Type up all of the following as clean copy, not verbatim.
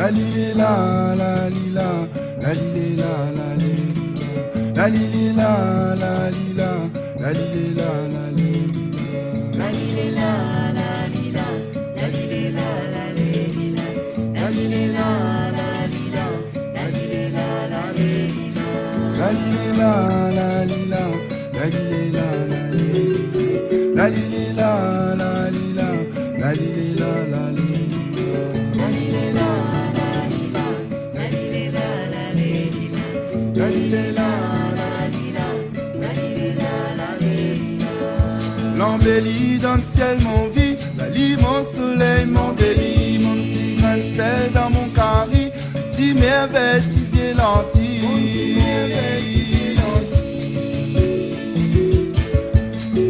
la li la la li la la li la la li la li la la li la la li la la li la li la la li la la li la la li la li la la li la la li la la li la li la la li la la li la la li la li la la li la la li la la li l'embellie dans le ciel mon vie, la lit mon soleil, mon délit, mon petit grain de sel dans mon carré, petit merveille, tisier lentille,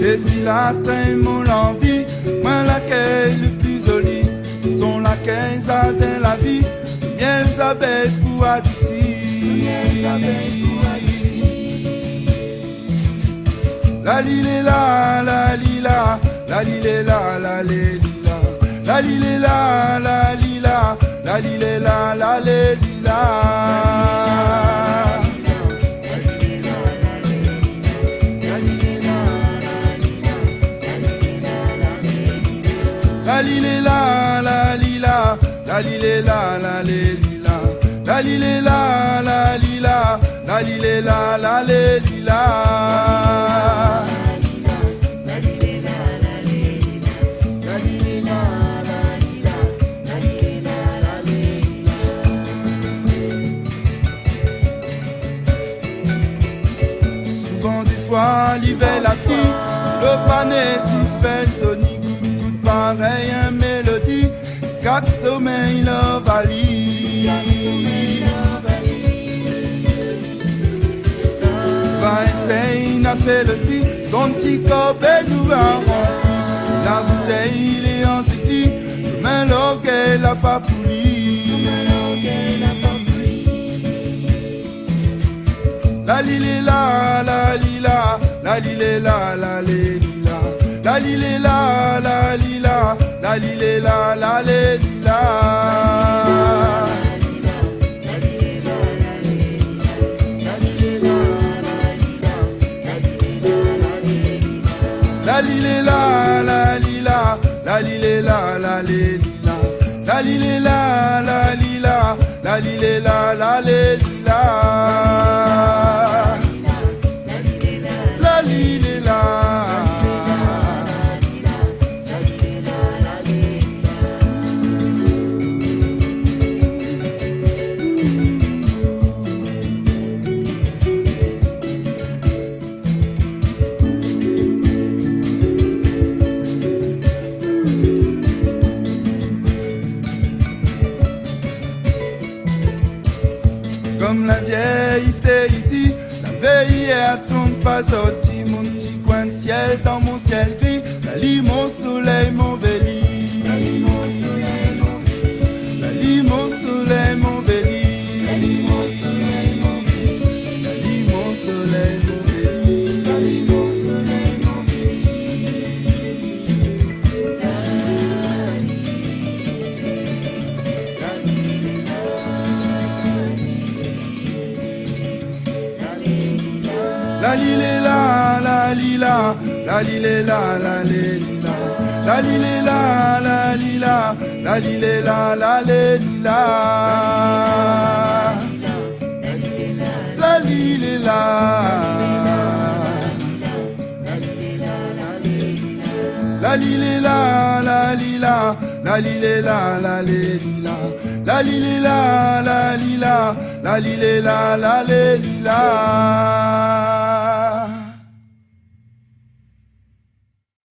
et si la traîne mon envie, moi laquelle le plus joli, sont la 15 dans la vie, miel abeilles pour adoucir, la li la la li la la li la la li la la li la la li la la li la la li la la li la la li la la li la la li la la li la la li la la li la la li la l'hiver la fille, le pané si fait sonique, goûte pareil un mélodie, scat sommeil la valise, va essayer n'a fait le tri, son petit corps est nous va remplir, la bouteille il est en cycli, chemin l'orgueil la pas pouli, la li la la li la la li la la li la la li la la li la la li la la li la la li la la li la la li la la li la la li la la li la la li la la li la comme la vieille Tahiti, la veille à ton pas sorti, mon petit coin de ciel dans mon ciel gris, la lit mon soleil, mon véli, la lit mon soleil, mon véli, la lit mon soleil, mon véli, la lit mon soleil, mon véli, la lit mon soleil, mon véli, la lit mon soleil, mon la li la la li la la li la la li la la li la la li la la li la la li la la li la la li la la li la la li la la li la la li la la li la la li la la li la